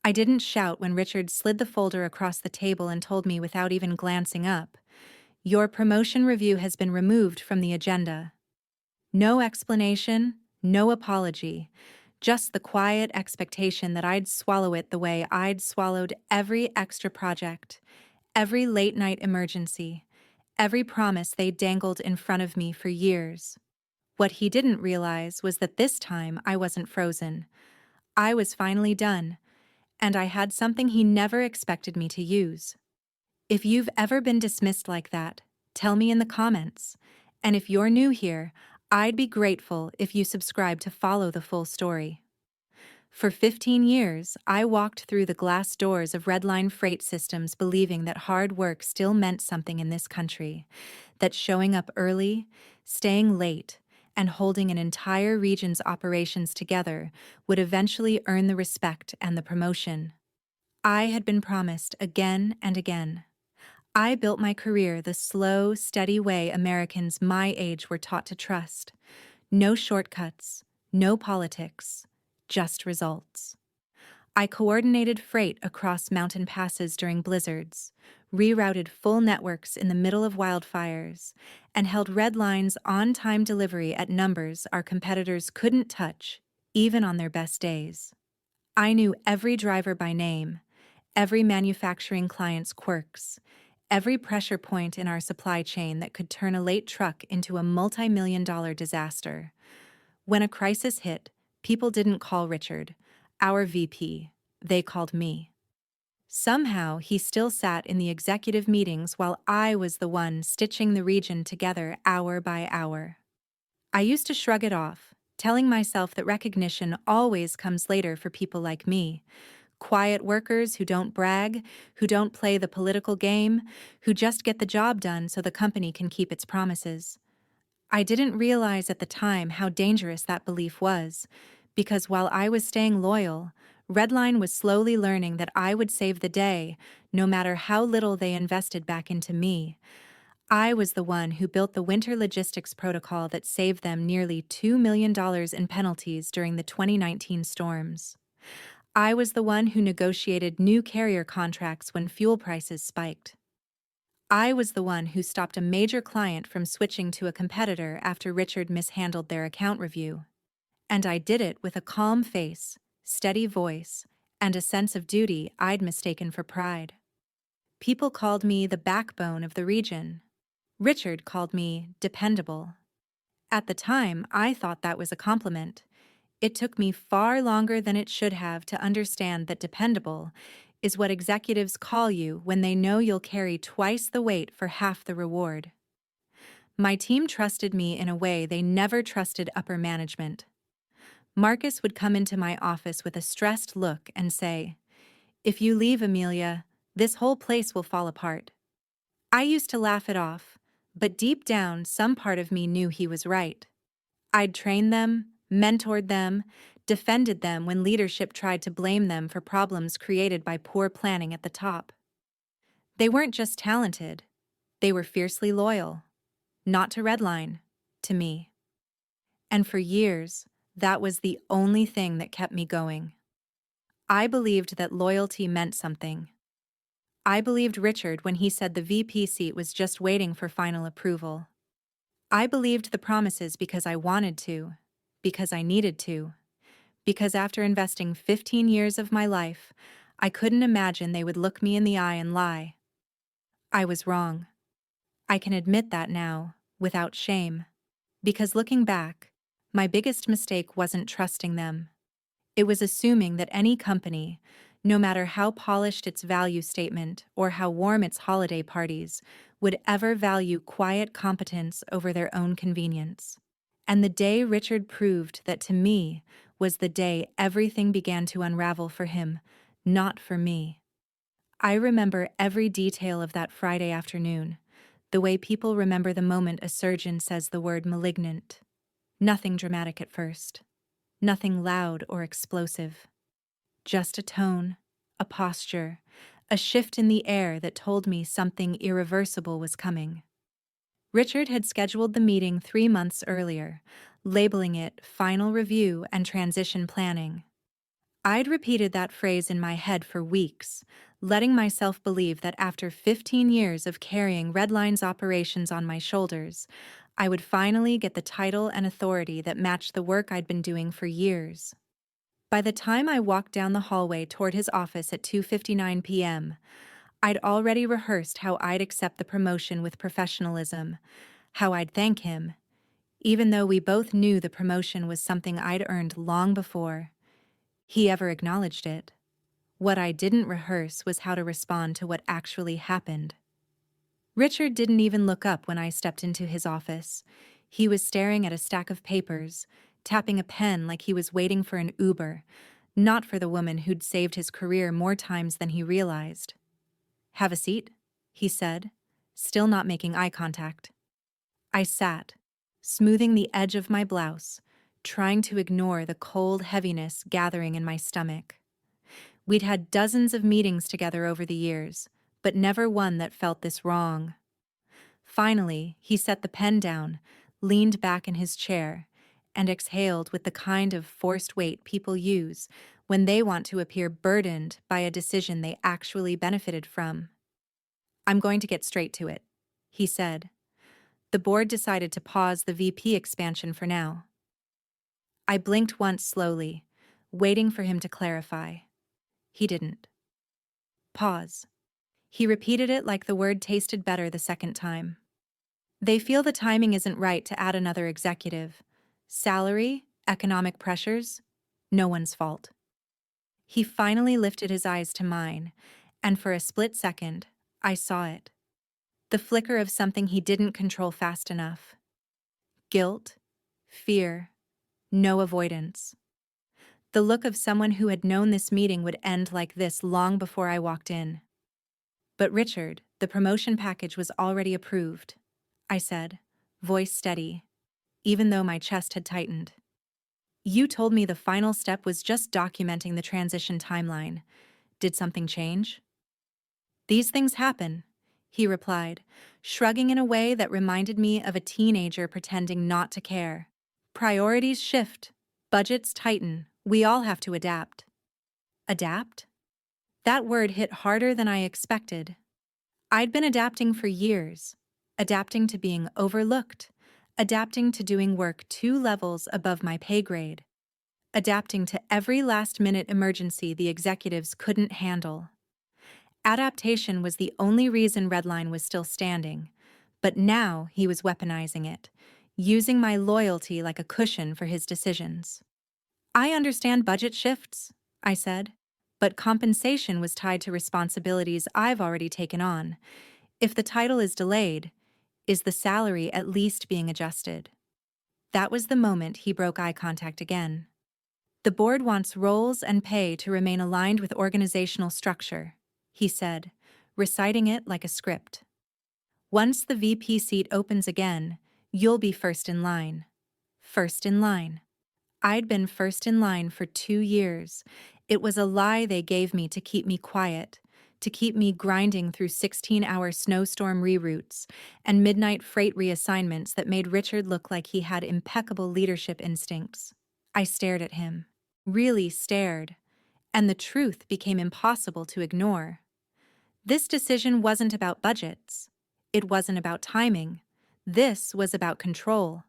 I didn't shout when Richard slid the folder across the table and told me without even glancing up, "Your promotion review has been removed from the agenda." No explanation, no apology, just the quiet expectation that I'd swallow it the way I'd swallowed every extra project, every late night emergency, every promise they dangled in front of me for years. What he didn't realize was that this time I wasn't frozen. I was finally done, and I had something he never expected me to use. If you've ever been dismissed like that, tell me in the comments. And if you're new here, I'd be grateful if you subscribe to follow the full story. For 15 years, I walked through the glass doors of Redline freight systems believing that hard work still meant something in this country, that showing up early, staying late, and holding an entire region's operations together would eventually earn the respect and the promotion. I had been promised again and again. I built my career the slow, steady way Americans my age were taught to trust. No shortcuts, no politics, just results. I coordinated freight across mountain passes during blizzards, rerouted full networks in the middle of wildfires, and held Redline's on-time delivery at numbers our competitors couldn't touch, even on their best days. I knew every driver by name, every manufacturing client's quirks, every pressure point in our supply chain that could turn a late truck into a multi-million-dollar disaster. When a crisis hit, people didn't call Richard, our VP, they called me. Somehow, he still sat in the executive meetings while I was the one stitching the region together hour by hour. I used to shrug it off, telling myself that recognition always comes later for people like me. Quiet workers who don't brag, who don't play the political game, who just get the job done so the company can keep its promises. I didn't realize at the time how dangerous that belief was, because while I was staying loyal, Redline was slowly learning that I would save the day, no matter how little they invested back into me. I was the one who built the winter logistics protocol that saved them nearly $2 million in penalties during the 2019 storms. I was the one who negotiated new carrier contracts when fuel prices spiked. I was the one who stopped a major client from switching to a competitor after Richard mishandled their account review. And I did it with a calm face, steady voice, and a sense of duty I'd mistaken for pride. People called me the backbone of the region. Richard called me dependable. At the time, I thought that was a compliment. It took me far longer than it should have to understand that dependable is what executives call you when they know you'll carry twice the weight for half the reward. My team trusted me in a way they never trusted upper management. Marcus would come into my office with a stressed look and say, "If you leave, Amelia, this whole place will fall apart." I used to laugh it off, but deep down, some part of me knew he was right. I'd trained them, mentored them, defended them when leadership tried to blame them for problems created by poor planning at the top. They weren't just talented, they were fiercely loyal. Not to Redline, to me. And for years, that was the only thing that kept me going. I believed that loyalty meant something. I believed Richard when he said the VP seat was just waiting for final approval. I believed the promises because I wanted to, because I needed to, because after investing 15 years of my life, I couldn't imagine they would look me in the eye and lie. I was wrong. I can admit that now, without shame. Because looking back, my biggest mistake wasn't trusting them. It was assuming that any company, no matter how polished its value statement or how warm its holiday parties, would ever value quiet competence over their own convenience. And the day Richard proved that to me was the day everything began to unravel for him, not for me. I remember every detail of that Friday afternoon, the way people remember the moment a surgeon says the word malignant. Nothing dramatic at first. Nothing loud or explosive. Just a tone, a posture, a shift in the air that told me something irreversible was coming. Richard had scheduled the meeting 3 months earlier, labeling it final review and transition planning. I'd repeated that phrase in my head for weeks, letting myself believe that after 15 years of carrying Redline's operations on my shoulders, I would finally get the title and authority that matched the work I'd been doing for years. By the time I walked down the hallway toward his office at 2:59 p.m., I'd already rehearsed how I'd accept the promotion with professionalism, how I'd thank him, even though we both knew the promotion was something I'd earned long before he ever acknowledged it. What I didn't rehearse was how to respond to what actually happened. Richard didn't even look up when I stepped into his office. He was staring at a stack of papers, tapping a pen like he was waiting for an Uber, not for the woman who'd saved his career more times than he realized. "Have a seat," he said, still not making eye contact. I sat, smoothing the edge of my blouse, trying to ignore the cold heaviness gathering in my stomach. We'd had dozens of meetings together over the years, but never one that felt this wrong. Finally, he set the pen down, leaned back in his chair, and exhaled with the kind of forced weight people use when they want to appear burdened by a decision they actually benefited from. "I'm going to get straight to it," he said. "The board decided to pause the VP expansion for now." I blinked once slowly, waiting for him to clarify. He didn't. Pause. He repeated it like the word tasted better the second time. "They feel the timing isn't right to add another executive. Salary, economic pressures, no one's fault." He finally lifted his eyes to mine, and for a split second, I saw it. The flicker of something he didn't control fast enough. Guilt, fear, no avoidance. The look of someone who had known this meeting would end like this long before I walked in. "But Richard, the promotion package was already approved," I said, voice steady, even though my chest had tightened. "You told me the final step was just documenting the transition timeline. Did something change?" "These things happen," he replied, shrugging in a way that reminded me of a teenager pretending not to care. "Priorities shift, budgets tighten, we all have to adapt." Adapt? That word hit harder than I expected. I'd been adapting for years, adapting to being overlooked, adapting to doing work 2 levels above my pay grade, adapting to every last-minute emergency the executives couldn't handle. Adaptation was the only reason Redline was still standing, but now he was weaponizing it, using my loyalty like a cushion for his decisions. "I understand budget shifts," I said, "but compensation was tied to responsibilities I've already taken on. If the title is delayed, is the salary at least being adjusted?" That was the moment he broke eye contact again. "The board wants roles and pay to remain aligned with organizational structure," he said, reciting it like a script. "Once the VP seat opens again, you'll be first in line." First in line. I'd been first in line for 2 years. It was a lie they gave me to keep me quiet, to keep me grinding through 16-hour snowstorm reroutes and midnight freight reassignments that made Richard look like he had impeccable leadership instincts. I stared at him. Really stared. And the truth became impossible to ignore. This decision wasn't about budgets. It wasn't about timing. This was about control.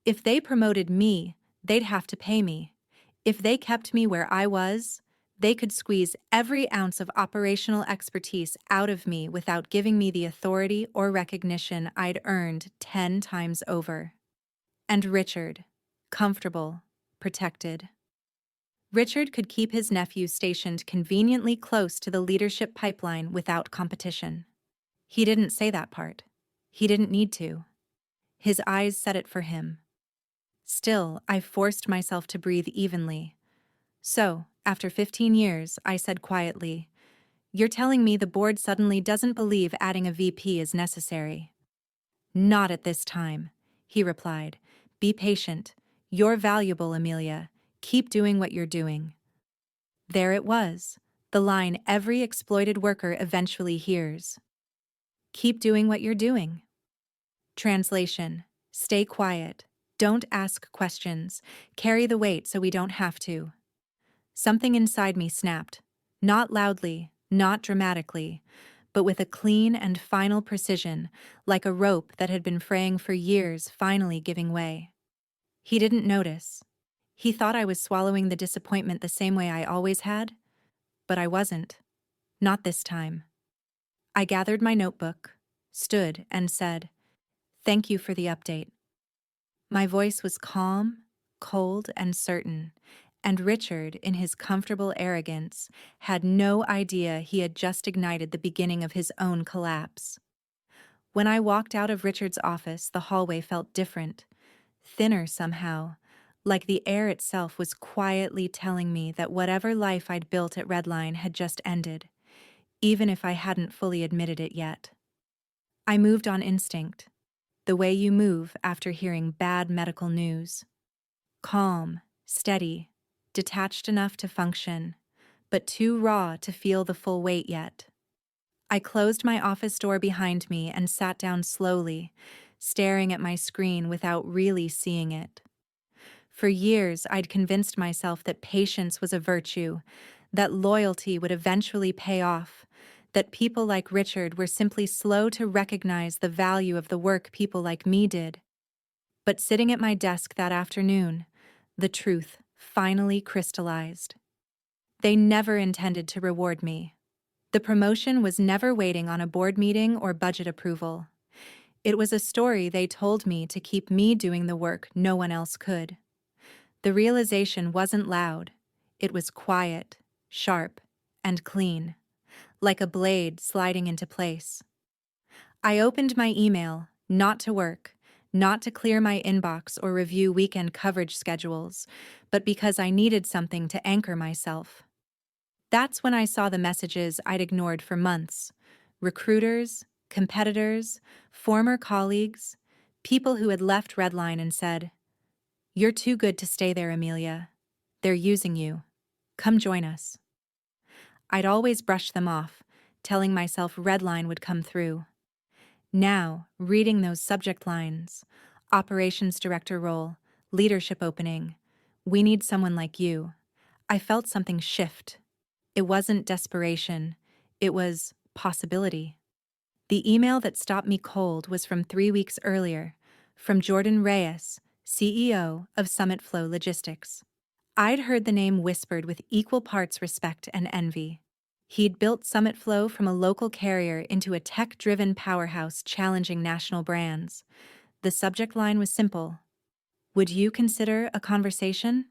If they promoted me, they'd have to pay me. If they kept me where I was, they could squeeze every ounce of operational expertise out of me without giving me the authority or recognition I'd earned 10 times over. And Richard, comfortable, protected. Richard could keep his nephew stationed conveniently close to the leadership pipeline without competition. He didn't say that part. He didn't need to. His eyes said it for him. Still, I forced myself to breathe evenly. "So, after 15 years, I said quietly, you're telling me the board suddenly doesn't believe adding a VP is necessary?" "Not at this time," he replied. "Be patient. You're valuable, Amelia. Keep doing what you're doing." There it was, the line every exploited worker eventually hears. Keep doing what you're doing. Translation: stay quiet. Don't ask questions. Carry the weight so we don't have to. Something inside me snapped. Not loudly, not dramatically, but with a clean and final precision, like a rope that had been fraying for years finally giving way. He didn't notice. He thought I was swallowing the disappointment the same way I always had, but I wasn't. Not this time. I gathered my notebook, stood, and said, "Thank you for the update." My voice was calm, cold, and certain, and Richard, in his comfortable arrogance, had no idea he had just ignited the beginning of his own collapse. When I walked out of Richard's office, the hallway felt different, thinner somehow, like the air itself was quietly telling me that whatever life I'd built at Redline had just ended, even if I hadn't fully admitted it yet. I moved on instinct, the way you move after hearing bad medical news. Calm, steady, detached enough to function, but too raw to feel the full weight yet. I closed my office door behind me and sat down slowly, staring at my screen without really seeing it. For years, I'd convinced myself that patience was a virtue, that loyalty would eventually pay off, that people like Richard were simply slow to recognize the value of the work people like me did. But sitting at my desk that afternoon, the truth finally crystallized. They never intended to reward me. The promotion was never waiting on a board meeting or budget approval. It was a story they told me to keep me doing the work no one else could. The realization wasn't loud. It was quiet, sharp, and clean, like a blade sliding into place. I opened my email, not to work, not to clear my inbox or review weekend coverage schedules, but because I needed something to anchor myself. That's when I saw the messages I'd ignored for months. Recruiters, competitors, former colleagues, people who had left Redline and said, "You're too good to stay there, Amelia. They're using you. Come join us." I'd always brushed them off, telling myself Redline would come through. Now, reading those subject lines, operations director role, leadership opening, we need someone like you, I felt something shift. It wasn't desperation, it was possibility. The email that stopped me cold was from 3 weeks earlier, from Jordan Reyes, CEO of Summit Flow Logistics. I'd heard the name whispered with equal parts respect and envy. He'd built Summit Flow from a local carrier into a tech-driven powerhouse challenging national brands. The subject line was simple. "Would you consider a conversation?"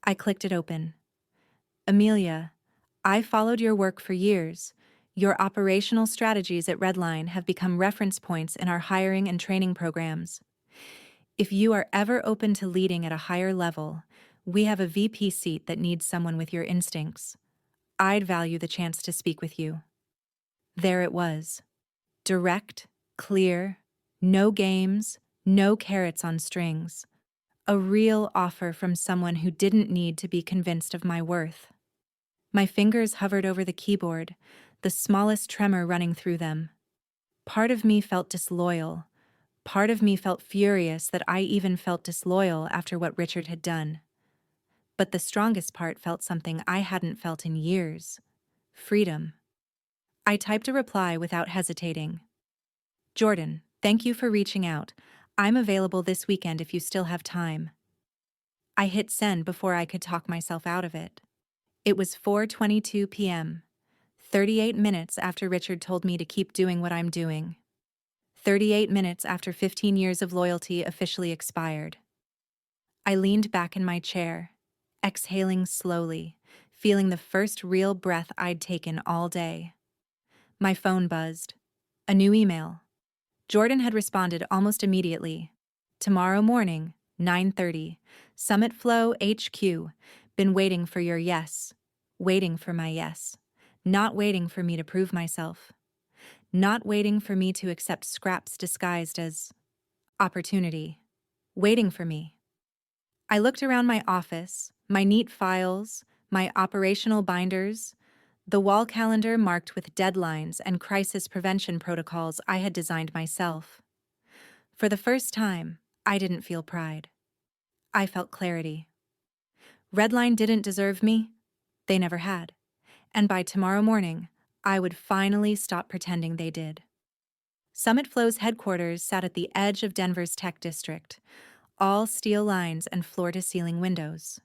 I clicked it open. "Amelia, I followed your work for years. Your operational strategies at Redline have become reference points in our hiring and training programs. If you are ever open to leading at a higher level, we have a VP seat that needs someone with your instincts. I'd value the chance to speak with you." There it was. Direct, clear, no games, no carrots on strings. A real offer from someone who didn't need to be convinced of my worth. My fingers hovered over the keyboard, the smallest tremor running through them. Part of me felt disloyal. Part of me felt furious that I even felt disloyal after what Richard had done. But the strongest part felt something I hadn't felt in years. Freedom. I typed a reply without hesitating. "Jordan, thank you for reaching out. I'm available this weekend if you still have time." I hit send before I could talk myself out of it. It was 4:22 p.m., 38 minutes after Richard told me to keep doing what I'm doing. 38 minutes after 15 years of loyalty officially expired. I leaned back in my chair, exhaling slowly, feeling the first real breath I'd taken all day. My phone buzzed. A new email. Jordan had responded almost immediately. "Tomorrow morning, 9:30, Summit Flow HQ. Been waiting for your yes. Waiting for my yes. Not waiting for me to prove myself. Not waiting for me to accept scraps disguised as opportunity. Waiting for me." I looked around my office, my neat files, my operational binders, the wall calendar marked with deadlines and crisis prevention protocols I had designed myself. For the first time, I didn't feel pride. I felt clarity. Redline didn't deserve me, They never had. And by tomorrow morning, I would finally stop pretending they did. Summit Flow's headquarters sat at the edge of Denver's tech district, all steel lines and floor-to-ceiling windows.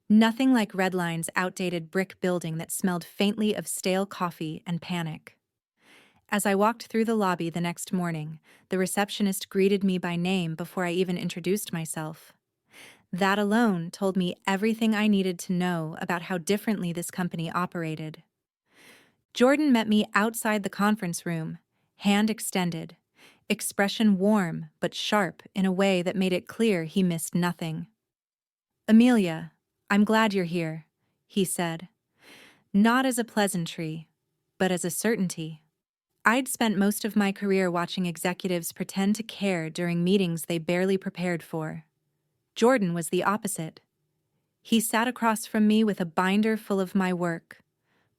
Nothing like Redline's outdated brick building that smelled faintly of stale coffee and panic. As I walked through the lobby the next morning, the receptionist greeted me by name before I even introduced myself. That alone told me everything I needed to know about how differently this company operated. Jordan met me outside the conference room, hand extended, expression warm but sharp in a way that made it clear he missed nothing. "Amelia, I'm glad you're here," he said. Not as a pleasantry, but as a certainty. I'd spent most of my career watching executives pretend to care during meetings they barely prepared for. Jordan was the opposite. He sat across from me with a binder full of my work,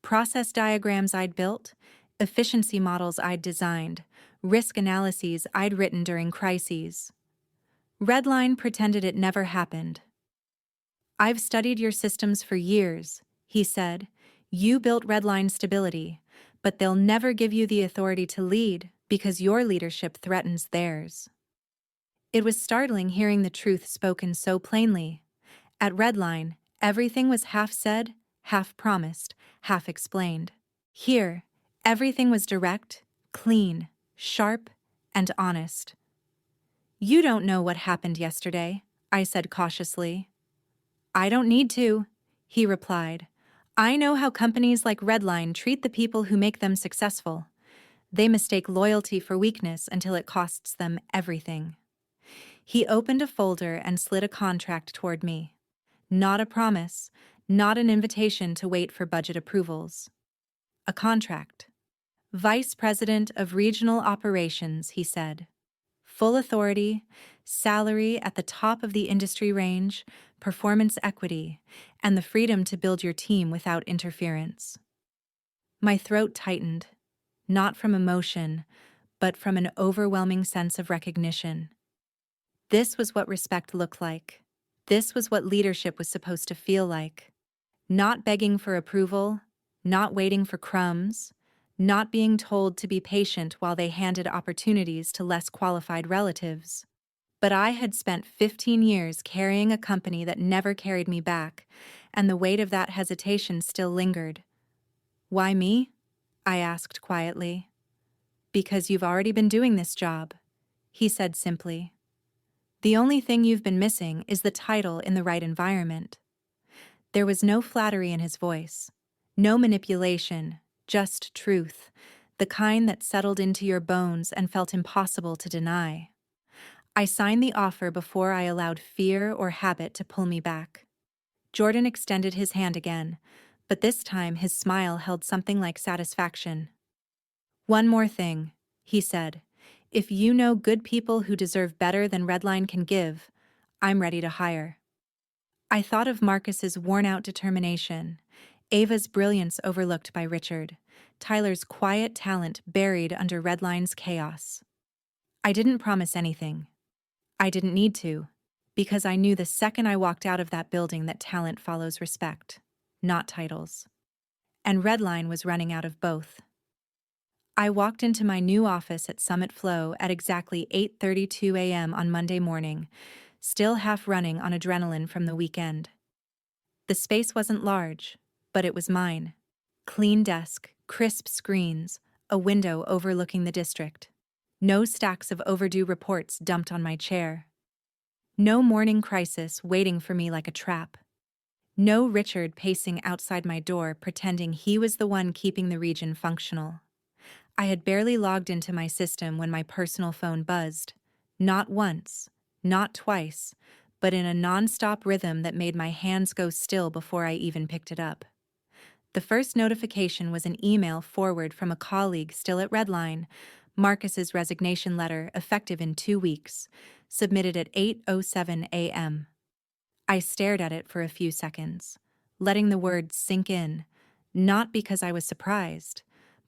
process diagrams I'd built, efficiency models I'd designed, risk analyses I'd written during crises. Redline pretended it never happened. "I've studied your systems for years," he said. "You built Redline stability, but they'll never give you the authority to lead because your leadership threatens theirs." It was startling hearing the truth spoken so plainly. At Redline, everything was half said, half promised, half explained. Here, everything was direct, clean, sharp, and honest. "You don't know what happened yesterday," I said cautiously. "I don't need to," he replied. "I know how companies like Redline treat the people who make them successful. They mistake loyalty for weakness until it costs them everything." He opened a folder and slid a contract toward me. Not a promise, not an invitation to wait for budget approvals. A contract. "Vice President of Regional Operations," he said. "Full authority, salary at the top of the industry range, performance equity, and the freedom to build your team without interference." My throat tightened, not from emotion, but from an overwhelming sense of recognition. This was what respect looked like. This was what leadership was supposed to feel like. Not begging for approval, not waiting for crumbs, not being told to be patient while they handed opportunities to less qualified relatives. But I had spent 15 years carrying a company that never carried me back, and the weight of that hesitation still lingered. "Why me?" I asked quietly. "Because you've already been doing this job," he said simply. "The only thing you've been missing is the title in the right environment." There was no flattery in his voice, no manipulation, just truth, the kind that settled into your bones and felt impossible to deny. I signed the offer before I allowed fear or habit to pull me back. Jordan extended his hand again, but this time his smile held something like satisfaction. "One more thing," he said. "If you know good people who deserve better than Redline can give, I'm ready to hire." I thought of Marcus's worn-out determination, Ava's brilliance overlooked by Richard, Tyler's quiet talent buried under Redline's chaos. I didn't promise anything. I didn't need to, because I knew the second I walked out of that building that talent follows respect, not titles. And Redline was running out of both. I walked into my new office at Summit Flow at exactly 8:32 a.m. on Monday morning, still half running on adrenaline from the weekend. The space wasn't large, but it was mine. Clean desk, crisp screens, a window overlooking the district. No stacks of overdue reports dumped on my chair. No morning crisis waiting for me like a trap. No Richard pacing outside my door pretending he was the one keeping the region functional. I had barely logged into my system when my personal phone buzzed. Not once, not twice, but in a non-stop rhythm that made my hands go still before I even picked it up. The first notification was an email forward from a colleague still at Redline, Marcus's resignation letter effective in 2 weeks, submitted at 8:07 a.m. I stared at it for a few seconds, letting the words sink in, not because I was surprised,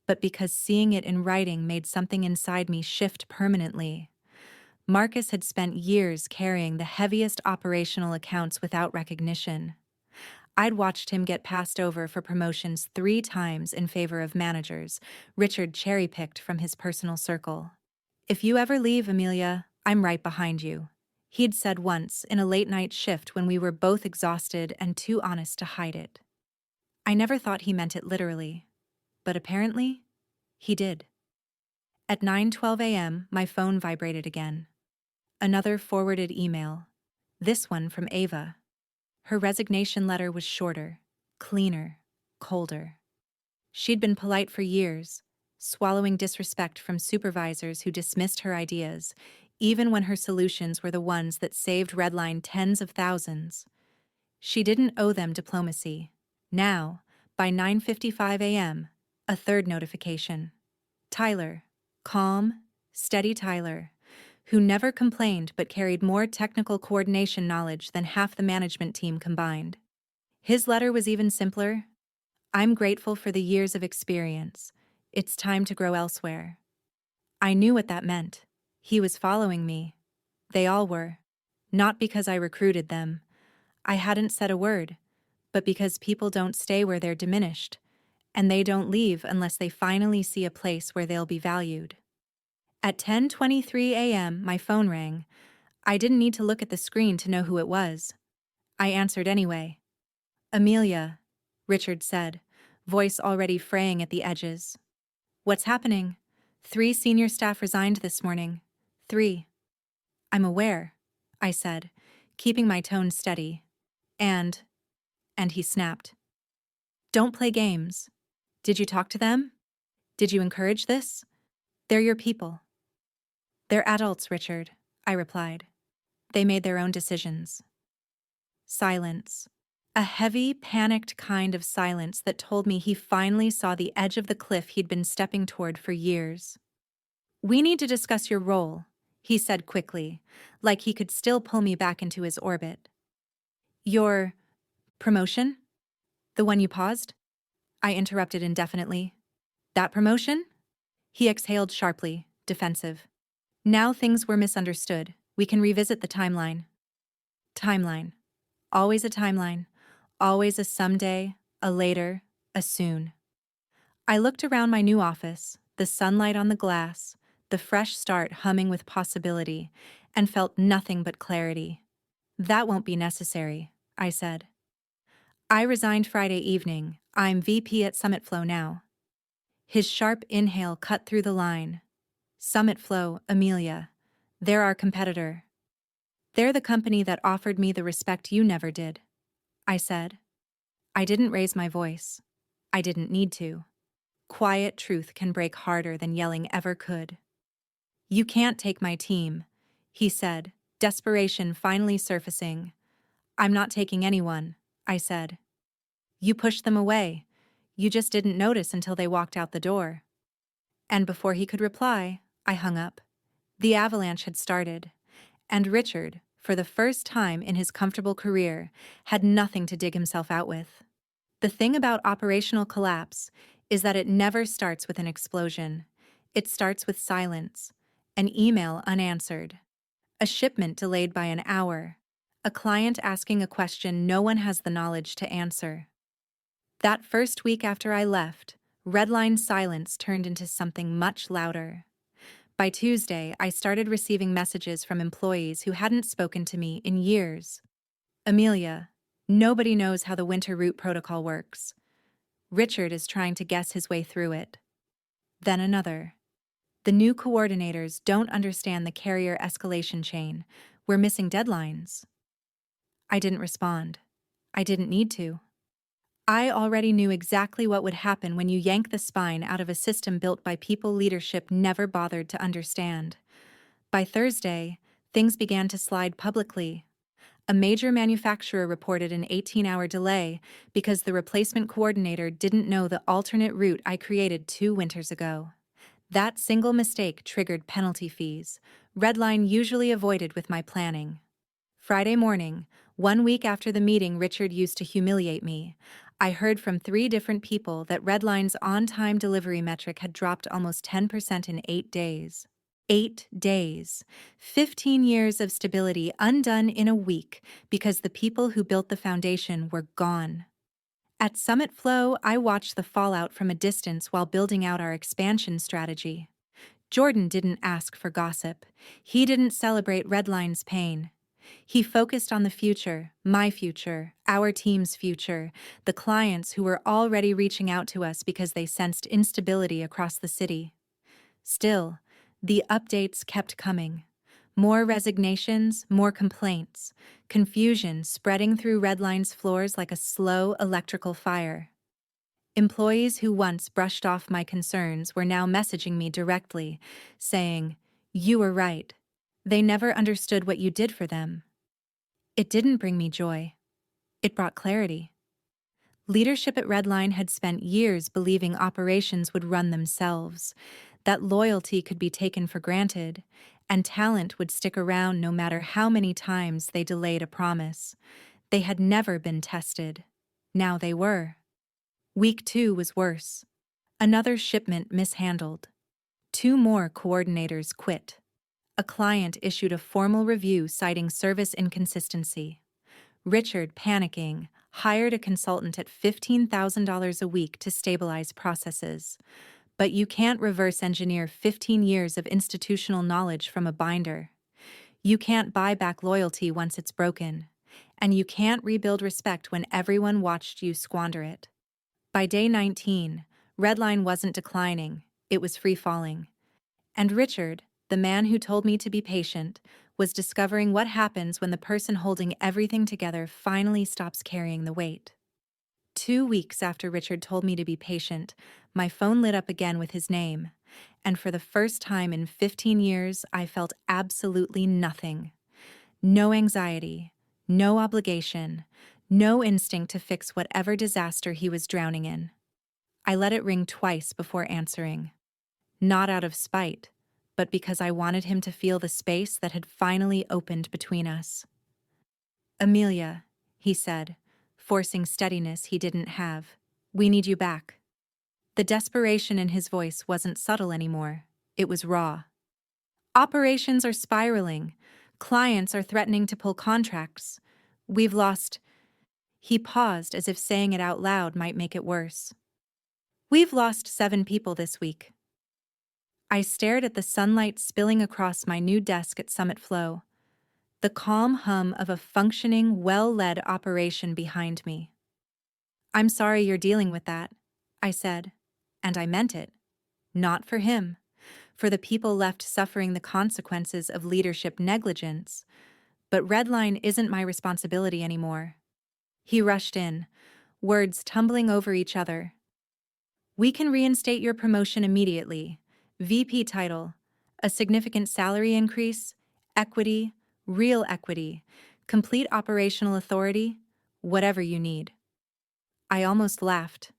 but because seeing it in writing made something inside me shift permanently. Marcus had spent years carrying the heaviest operational accounts without recognition. I'd watched him get passed over for promotions 3 times in favor of managers Richard cherry-picked from his personal circle. "If you ever leave, Amelia, I'm right behind you," he'd said once in a late-night shift when we were both exhausted and too honest to hide it. I never thought he meant it literally, but apparently, he did. At 9:12 a.m., my phone vibrated again. Another forwarded email. This one from Ava. Her resignation letter was shorter, cleaner, colder. She'd been polite for years, swallowing disrespect from supervisors who dismissed her ideas, even when her solutions were the ones that saved Redline tens of thousands. She didn't owe them diplomacy. Now, by 9:55 a.m., a third notification. Tyler, calm, steady Tyler, who never complained but carried more technical coordination knowledge than half the management team combined. His letter was even simpler. "I'm grateful for the years of experience. It's time to grow elsewhere." I knew what that meant. He was following me. They all were. Not because I recruited them. I hadn't said a word, but because people don't stay where they're diminished, and they don't leave unless they finally see a place where they'll be valued. At 10:23 a.m., my phone rang. I didn't need to look at the screen to know who it was. I answered anyway. "Amelia," Richard said, voice already fraying at the edges. "What's happening? 3 senior staff resigned this morning. 3. "I'm aware," I said, keeping my tone steady. And he snapped. "Don't play games. Did you talk to them? Did you encourage this? They're your people." "They're adults, Richard," I replied. "They made their own decisions." Silence. A heavy, panicked kind of silence that told me he finally saw the edge of the cliff he'd been stepping toward for years. "We need to discuss your role," he said quickly, like he could still pull me back into his orbit. "Your promotion? The one you paused?" I interrupted indefinitely. "That promotion?" He exhaled sharply, defensive. "Now things were misunderstood. We can revisit the timeline." Timeline. Always a timeline. Always a someday, a later, a soon. I looked around my new office, the sunlight on the glass, the fresh start humming with possibility, and felt nothing but clarity. "That won't be necessary," I said. "I resigned Friday evening. I'm VP at Summit Flow now." His sharp inhale cut through the line. "Summit Flow, Amelia. They're our competitor." "They're the company that offered me the respect you never did," I said. I didn't raise my voice. I didn't need to. Quiet truth can break harder than yelling ever could. "You can't take my team," he said, desperation finally surfacing. "I'm not taking anyone," I said. "You pushed them away. You just didn't notice until they walked out the door." And before he could reply, I hung up. The avalanche had started, and Richard, for the first time in his comfortable career, had nothing to dig himself out with. The thing about operational collapse is that it never starts with an explosion. It starts with silence, an email unanswered, a shipment delayed by an hour, a client asking a question no one has the knowledge to answer. That first week after I left, Redline silence turned into something much louder. By Tuesday, I started receiving messages from employees who hadn't spoken to me in years. "Amelia, nobody knows how the winter route protocol works. Richard is trying to guess his way through it." Then another. "The new coordinators don't understand the carrier escalation chain. We're missing deadlines." I didn't respond. I didn't need to. I already knew exactly what would happen when you yank the spine out of a system built by people leadership never bothered to understand. By Thursday, things began to slide publicly. A major manufacturer reported an 18-hour delay because the replacement coordinator didn't know the alternate route I created 2 winters ago. That single mistake triggered penalty fees, Redline usually avoided with my planning. Friday morning, 1 week after the meeting Richard used to humiliate me, I heard from 3 different people that Redline's on-time delivery metric had dropped almost 10% in 8 days. 8 days. 15 years of stability undone in a week because the people who built the foundation were gone. At Summit Flow, I watched the fallout from a distance while building out our expansion strategy. Jordan didn't ask for gossip. He didn't celebrate Redline's pain. He focused on the future, my future, our team's future, the clients who were already reaching out to us because they sensed instability across the city. Still, the updates kept coming. More resignations, more complaints, confusion spreading through Redline's floors like a slow electrical fire. Employees who once brushed off my concerns were now messaging me directly, saying, "You were right. They never understood what you did for them." It didn't bring me joy. It brought clarity. Leadership at Redline had spent years believing operations would run themselves, that loyalty could be taken for granted, and talent would stick around no matter how many times they delayed a promise. They had never been tested. Now they were. Week 2 was worse. Another shipment mishandled. 2 more coordinators quit. A client issued a formal review citing service inconsistency. Richard, panicking, hired a consultant at $15,000 a week to stabilize processes. But you can't reverse engineer 15 years of institutional knowledge from a binder. You can't buy back loyalty once it's broken. And you can't rebuild respect when everyone watched you squander it. By day 19, Redline wasn't declining, it was free-falling. And Richard, the man who told me to be patient, was discovering what happens when the person holding everything together finally stops carrying the weight. 2 weeks after Richard told me to be patient, my phone lit up again with his name, and for the first time in 15 years, I felt absolutely nothing. No anxiety, no obligation, no instinct to fix whatever disaster he was drowning in. I let it ring twice before answering. Not out of spite, but because I wanted him to feel the space that had finally opened between us. "Amelia," he said, forcing steadiness he didn't have, "we need you back." The desperation in his voice wasn't subtle anymore. It was raw. "Operations are spiraling. Clients are threatening to pull contracts. We've lost—" He paused as if saying it out loud might make it worse. "We've lost 7 people this week." I stared at the sunlight spilling across my new desk at Summit Flow, the calm hum of a functioning, well-led operation behind me. "I'm sorry you're dealing with that," I said, and I meant it. Not for him, for the people left suffering the consequences of leadership negligence, but Redline isn't my responsibility anymore. He rushed in, words tumbling over each other. "We can reinstate your promotion immediately. VP title, a significant salary increase, equity, real equity, complete operational authority, whatever you need." I almost laughed,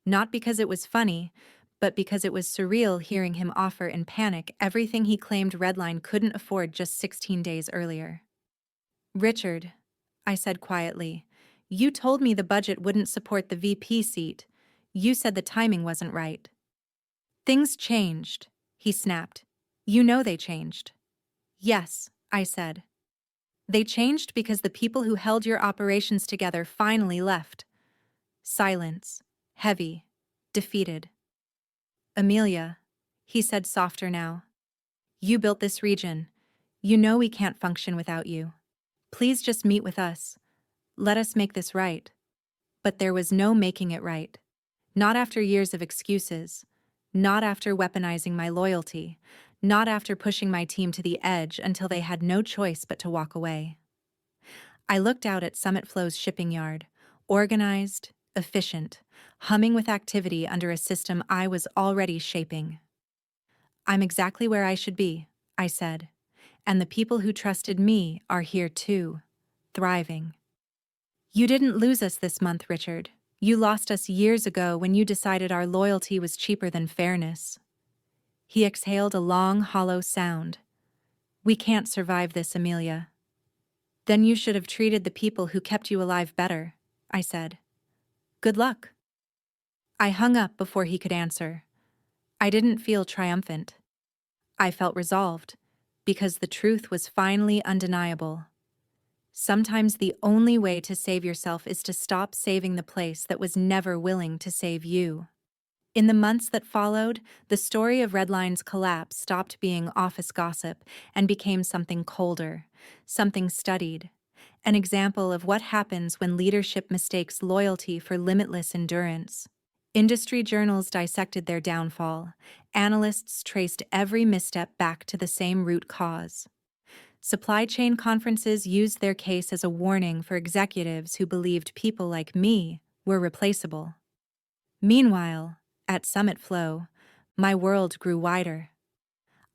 not because it was funny, but because it was surreal hearing him offer in panic everything he claimed Redline couldn't afford just 16 days earlier. "Richard," I said quietly, "you told me the budget wouldn't support the VP seat. You said the timing wasn't right." "Things changed," he snapped. "You know they changed." "Yes," I said. "They changed because the people who held your operations together finally left." Silence, heavy, defeated. "Amelia," he said softer now, "you built this region. You know we can't function without you. Please just meet with us. Let us make this right." But there was no making it right. Not after years of excuses. Not after weaponizing my loyalty. Not after pushing my team to the edge until they had no choice but to walk away. I looked out at Summit Flow's shipping yard, organized, efficient, humming with activity under a system I was already shaping. "I'm exactly where I should be," I said, "and the people who trusted me are here too, thriving." "You didn't lose us this month, Richard. You lost us years ago when you decided our loyalty was cheaper than fairness." He exhaled a long, hollow sound. "We can't survive this, Amelia." "Then you should have treated the people who kept you alive better," I said. "Good luck." I hung up before he could answer. I didn't feel triumphant. I felt resolved, because the truth was finally undeniable. Sometimes the only way to save yourself is to stop saving the place that was never willing to save you. In the months that followed, the story of Redline's collapse stopped being office gossip and became something colder, something studied, an example of what happens when leadership mistakes loyalty for limitless endurance. Industry journals dissected their downfall. Analysts traced every misstep back to the same root cause. Supply chain conferences used their case as a warning for executives who believed people like me were replaceable. Meanwhile, at Summit Flow, my world grew wider.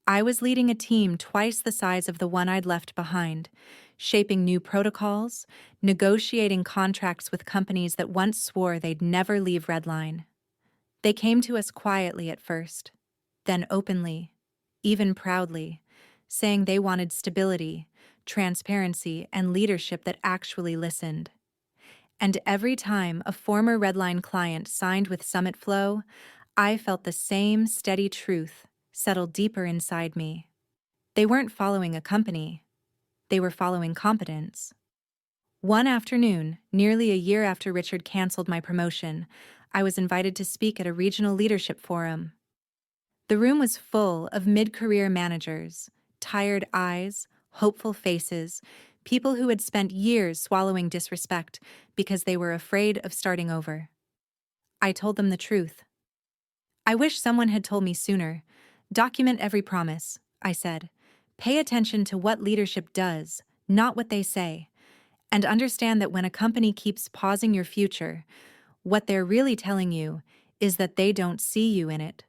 I was leading a team twice the size of the one I'd left behind, shaping new protocols, negotiating contracts with companies that once swore they'd never leave Redline. They came to us quietly at first, then openly, even proudly, saying they wanted stability, transparency, and leadership that actually listened. And every time a former Redline client signed with Summit Flow, I felt the same steady truth settle deeper inside me. They weren't following a company, they were following competence. One afternoon, nearly a year after Richard canceled my promotion, I was invited to speak at a regional leadership forum. The room was full of mid-career managers, tired eyes, hopeful faces, people who had spent years swallowing disrespect because they were afraid of starting over. I told them the truth. I wish someone had told me sooner. Document every promise, I said. Pay attention to what leadership does, not what they say, and understand that when a company keeps pausing your future, what they're really telling you is that they don't see you in it.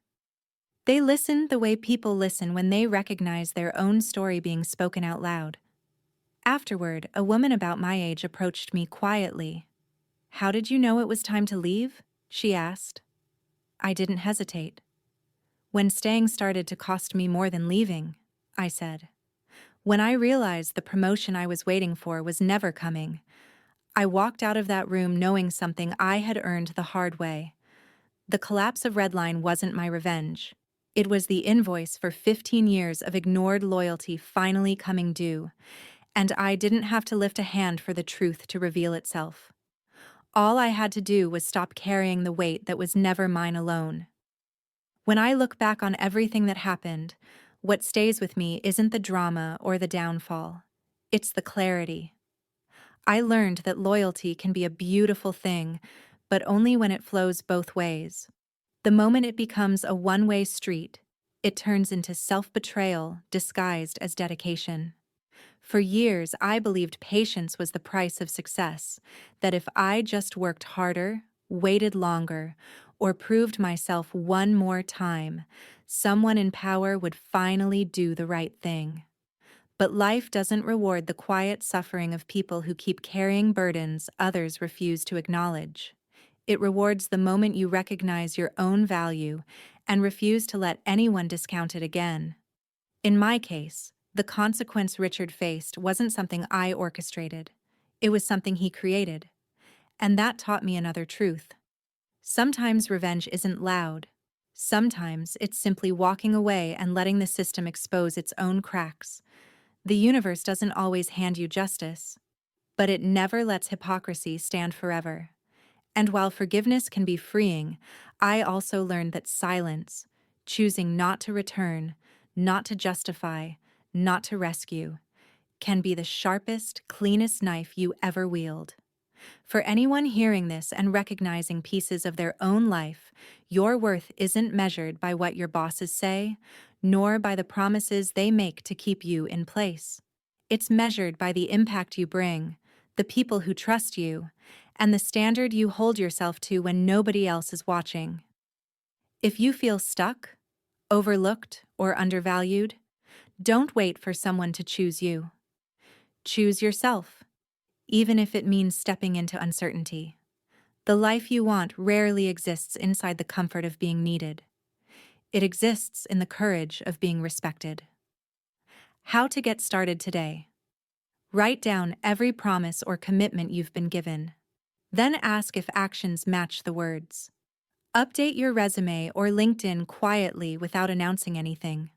They listen the way people listen when they recognize their own story being spoken out loud. Afterward, a woman about my age approached me quietly. "How did you know it was time to leave?" she asked. I didn't hesitate. "When staying started to cost me more than leaving," I said. When I realized the promotion I was waiting for was never coming, I walked out of that room knowing something I had earned the hard way. The collapse of Redline wasn't my revenge. It was the invoice for 15 years of ignored loyalty finally coming due, and I didn't have to lift a hand for the truth to reveal itself. All I had to do was stop carrying the weight that was never mine alone. When I look back on everything that happened, what stays with me isn't the drama or the downfall. It's the clarity. I learned that loyalty can be a beautiful thing, but only when it flows both ways. The moment it becomes a one-way street, it turns into self-betrayal disguised as dedication. For years, I believed patience was the price of success, that if I just worked harder, waited longer, or proved myself one more time, someone in power would finally do the right thing. But life doesn't reward the quiet suffering of people who keep carrying burdens others refuse to acknowledge. It rewards the moment you recognize your own value and refuse to let anyone discount it again. In my case, the consequence Richard faced wasn't something I orchestrated. It was something he created. And that taught me another truth. Sometimes revenge isn't loud. Sometimes it's simply walking away and letting the system expose its own cracks. The universe doesn't always hand you justice, but it never lets hypocrisy stand forever. And while forgiveness can be freeing, I also learned that silence, choosing not to return, not to justify, not to rescue, can be the sharpest, cleanest knife you ever wield. For anyone hearing this and recognizing pieces of their own life, your worth isn't measured by what your bosses say, nor by the promises they make to keep you in place. It's measured by the impact you bring, the people who trust you, and the standard you hold yourself to when nobody else is watching. If you feel stuck, overlooked, or undervalued, don't wait for someone to choose you. Choose yourself, even if it means stepping into uncertainty. The life you want rarely exists inside the comfort of being needed. It exists in the courage of being respected. How to get started today. Write down every promise or commitment you've been given. Then ask if actions match the words. Update your resume or LinkedIn quietly without announcing anything.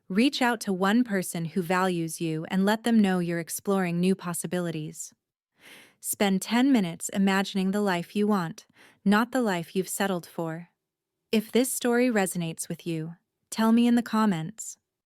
Reach out to one person who values you and let them know you're exploring new possibilities. Spend 10 minutes imagining the life you want, not the life you've settled for. If this story resonates with you, tell me in the comments.